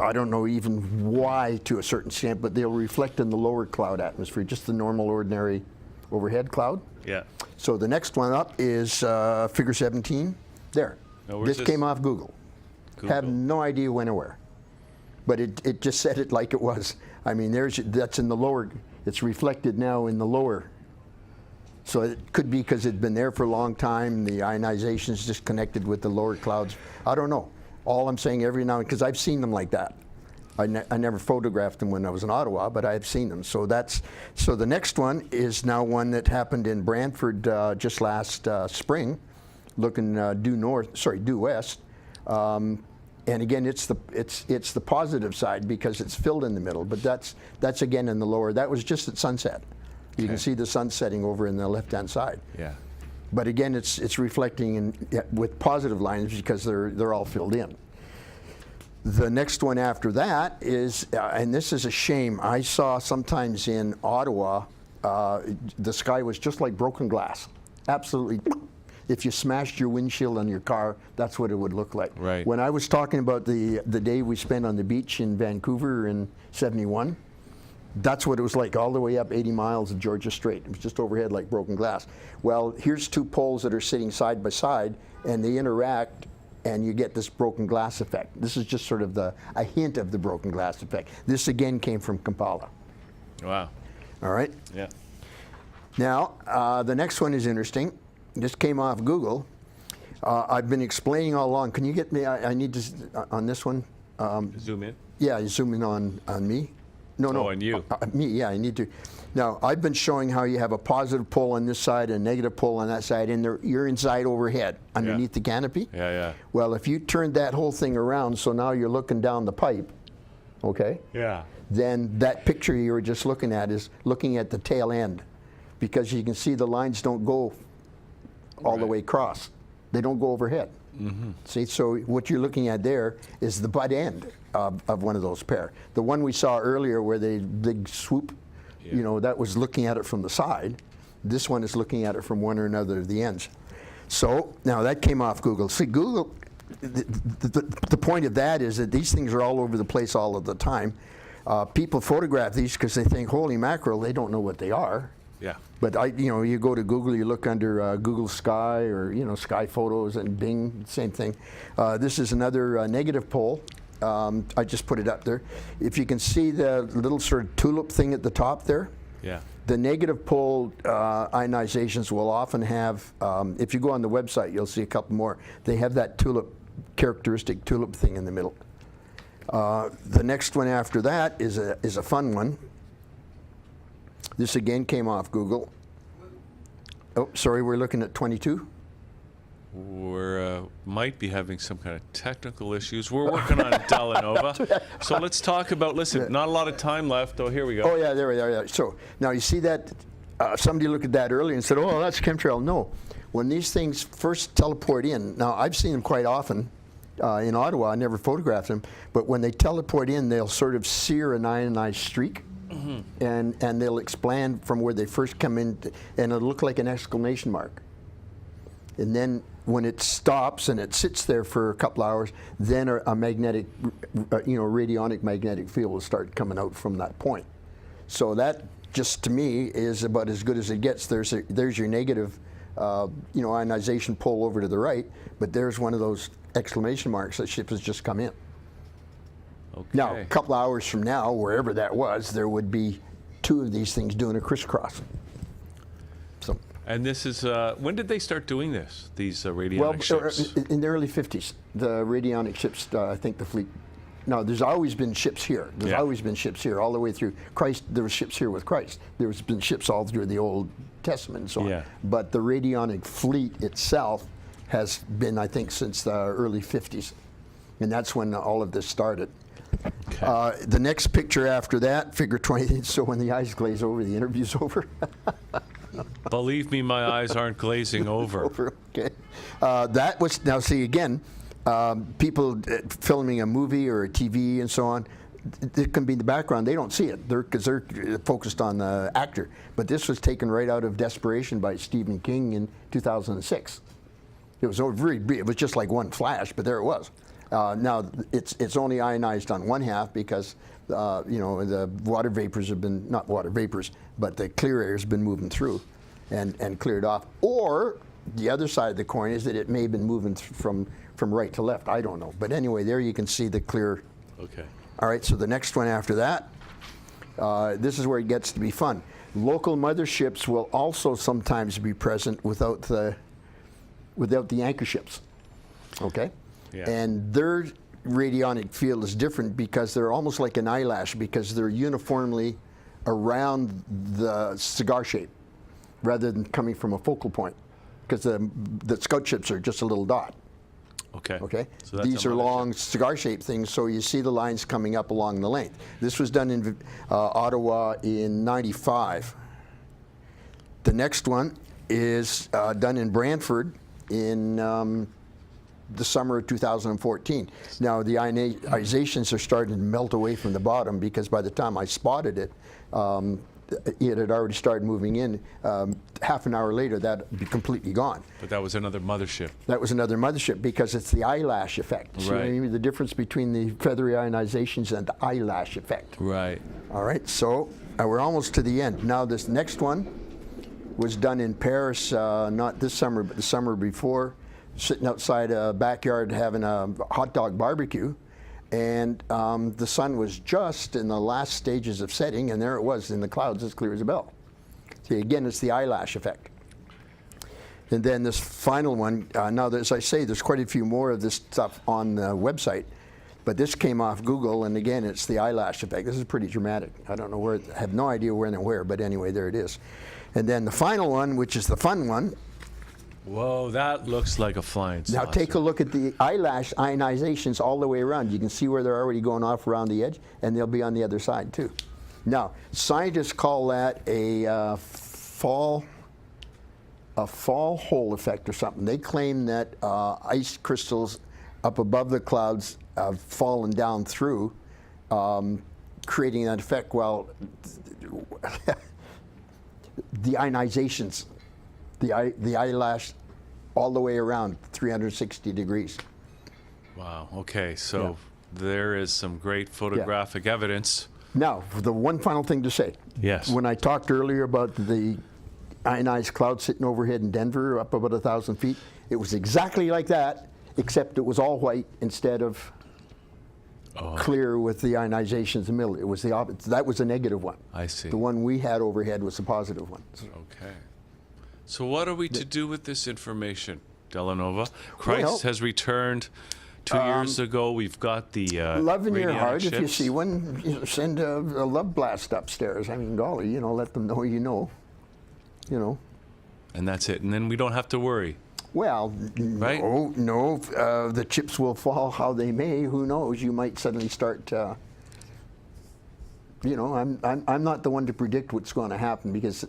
I don't know even why to a certain extent, but they'll reflect in the lower cloud atmosphere, just the normal ordinary overhead cloud. Yeah. So the next one up is figure 17. There. Now, this came off Google. Have no idea when or where. But it just said it like it was. I mean, that's in the lower. It's reflected now in the lower. So it could be because it's been there for a long time. The ionization is just connected with the lower clouds. I don't know. All I'm saying every now and because I've seen them like that. I never photographed them when I was in Ottawa, but I've seen them. So the next one is now one that happened in Brantford just last spring, looking due west. And again, it's the positive side because it's filled in the middle, but that's again in the lower. That was just at sunset. You can see the sun setting over in the left-hand side. Yeah. But again, it's reflecting with positive lines because they're all filled in. The next one after that is, and this is a shame. I saw sometimes in Ottawa, the sky was just like broken glass, absolutely. If you smashed your windshield on your car, that's what it would look like. Right. When I was talking about the day we spent on the beach in Vancouver in '71, that's what it was like all the way up 80 miles of Georgia Strait. It was just overhead like broken glass. Well, here's two poles that are sitting side by side, and they interact, and you get this broken glass effect. This is just sort of a hint of the broken glass effect. This again came from Kampala. Wow. All right. Yeah. Now, the next one is interesting. This came off Google. I've been explaining all along. Can you get me? I need to on this one. Zoom in. Yeah, you zoom in on me. No, on you. Me. Yeah, I need to. Now, I've been showing how you have a positive pole on this side and a negative pole on that side, and you're inside overhead underneath the canopy. Yeah. Well, if you turned that whole thing around, so now you're looking down the pipe, okay? Yeah. Then that picture you were just looking at is looking at the tail end, because you can see the lines don't go all the way across. They don't go overhead. Mm-hmm. See, so what you're looking at there is the butt end of one of those pair. The one we saw earlier where they big swoop, that was looking at it from the side. This one is looking at it from one or another of the ends. So now that came off Google. See, Google, the point of that is that these things are all over the place all of the time. People photograph these because they think, holy mackerel, they don't know what they are. Yeah. But you go to Google, you look under Google Sky or Sky Photos and Bing, same thing. This is another negative pole. I just put it up there. If you can see the little sort of tulip thing at the top there. Yeah. The negative pole ionizations will often have. If you go on the website, you'll see a couple more. They have that characteristic tulip thing in the middle. The next one after that is a fun one. This again came off Google. Oh, sorry, we're looking at 22. We're might be having some kind of technical issues. We're working on Delanova. So let's talk about, listen, not a lot of time left. Oh, here we go. Oh, yeah, there we are. Yeah. So now you see that, somebody looked at that earlier and said, oh, that's chemtrail. No. When these things first teleport in, now I've seen them quite often in Ottawa. I never photographed them. But when they teleport in, they'll sort of sear an ionized streak. Mm-hmm. And they'll expand from where they first come in, and it'll look like an exclamation mark. And then when it stops and it sits there for a couple hours, then a magnetic, radionic magnetic field will start coming out from that point. So that just to me is about as good as it gets. There's your negative, ionization pole over to the right, but there's one of those exclamation marks that ship has just come in. Okay. Now, a couple hours from now, wherever that was, there would be two of these things doing a crisscross. So. And this is, when did they start doing this, these radionic Well, ships? in the early 50s, the Radionnic ships, I think the fleet. No, there's always been ships here. There's always been ships here all the way through Christ. There were ships here with Christ. There's been ships all through the Old Testament and so on. Yeah. But the Radionnic fleet itself has been, I think, since the early 50s. And that's when all of this started. Okay. The next picture after that, figure 20, so when the eyes glaze over, the interview's over. Believe me, my eyes aren't glazing over. Okay. That was, now see again, people filming a movie or a TV and so on, it can be in the background. They don't see it because they're focused on the actor. But this was taken right out of Desperation by Stephen King in 2006. It was it was just like one flash, but there it was. Now it's only ionized on one half because the water vapors have been, not water vapors, but the clear air has been moving through and cleared off. Or the other side of the coin is that it may have been moving from right to left. I don't know. But anyway, there you can see the clear. Okay. All right, so the next one after that, this is where it gets to be fun. Local motherships will also sometimes be present without the anchor ships. Okay? Yeah. And their radionic field is different because they're almost like an eyelash because they're uniformly around the cigar shape rather than coming from a focal point because the scout ships are just a little dot. Okay. Okay. So that's These a are mothership. long cigar-shaped things, so you see the lines coming up along the length. This was done in Ottawa in '95. The next one is done in Brantford in the summer of 2014. Now the ionizations are starting to melt away from the bottom because by the time I spotted it, it had already started moving in. Half an hour later, that would be completely gone. But that was another mothership. That was another mothership because it's the eyelash effect. See what I mean? The difference between the feathery ionizations and the eyelash effect. Right. All right, so we're almost to the end. Now this next one was done in Paris, not this summer, but the summer before, sitting outside a backyard having a hot dog barbecue. And the sun was just in the last stages of setting, and there it was in the clouds as clear as a bell. See, again, it's the eyelash effect. And then this final one, now as I say, there's quite a few more of this stuff on the website, but this came off Google, and again, it's the eyelash effect. This is pretty dramatic. I don't know where, I have no idea when and where, but anyway, there it is. And then the final one, which is the fun one. Whoa, that looks like a flying saucer. Now take a look at the eyelash ionizations all the way around. You can see where they're already going off around the edge, and they'll be on the other side too. Now, scientists call that a fall hole effect or something. They claim that ice crystals up above the clouds have fallen down through, creating that effect while the ionizations, the eyelash all the way around 360 degrees. Wow, okay, so there is some great photographic evidence. Now, the one final thing to say. Yes. When I talked earlier about the ionized cloud sitting overhead in Denver up about 1,000 feet, it was exactly like that, except it was all white instead of clear with the ionizations in the middle. It was the opposite. That was a negative one. I see. The one we had overhead was a positive one. Okay. So what are we to do with this information, Delanova? Christ has returned 2 years ago. We've got the love in your radionic heart. ships. If you see one, send a love blast upstairs. I mean, golly, let them know you know. And that's it. And then we don't have to worry. Well, Right? no. The chips will fall how they may. Who knows? You might suddenly start. I'm not the one to predict what's going to happen because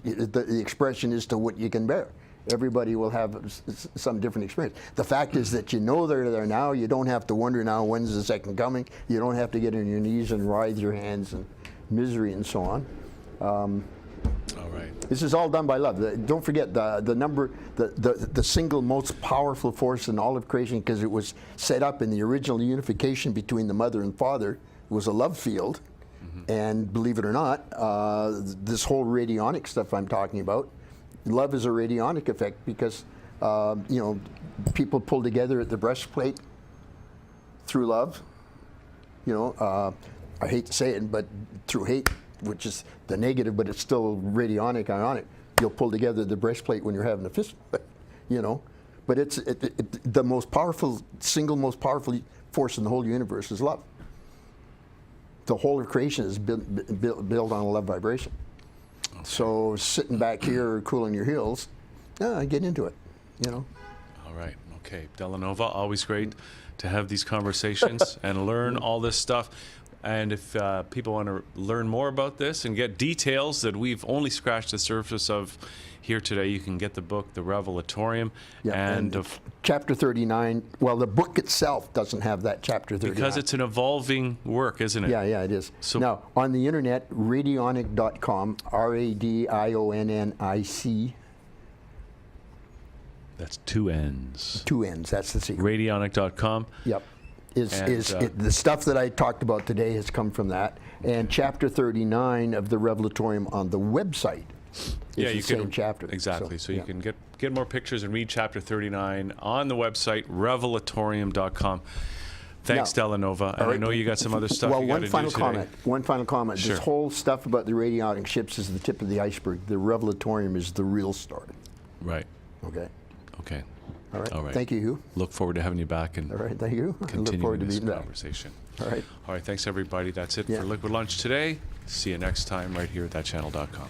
the expression is to what you can bear. Everybody will have some different experience. The fact is that they're there now. You don't have to wonder now when's the second coming. You don't have to get on your knees and writhe your hands and misery and so on. All right. This is all done by love. Don't forget the single most powerful force in all of creation, because it was set up in the original unification between the mother and father, was a love field. And believe it or not, this whole radionic stuff I'm talking about, love is a radionic effect because, you know, people pull together at the breastplate through love. You know, I hate to say it, but through hate, which is the negative, but it's still radionic, ionic. You'll pull together the breastplate when you're having a fist, you know. But it's the most powerful, single most powerful force in the whole universe is love. The whole of creation is built on a love vibration. Okay. So sitting back here, cooling your heels, get into it, you know. All right. Okay. Delanova, always great to have these conversations and learn all this stuff. And if people want to learn more about this and get details that we've only scratched the surface of here today, you can get the book, The Revelatorium. Yeah, and chapter 39, well, the book itself doesn't have that chapter 39. Because it's an evolving work, isn't it? Yeah, it is. So now, on the internet, radionnic.com, Radionnic. That's 2 N's. 2 N's, that's the secret. Radionnic.com. Yep. The stuff that I talked about today has come from that. And chapter 39 of the Revelatorium on the website is the same chapter. Exactly. So you can get more pictures and read chapter 39 on the website, revelatorium.com. Thanks, Delanova. And I know you got some other stuff you got to do today. One final comment. Sure. This whole stuff about the radionic ships is the tip of the iceberg. The Revelatorium is the real story. Right. Okay. Okay. All right. All right. Thank you, Hugh. Look forward to having you back and all right. Thank you. Continuing look forward to this being conversation. Back. All right. All right. Thanks, everybody. That's it for Liquid Lunch today. See you next time right here at thatchannel.com.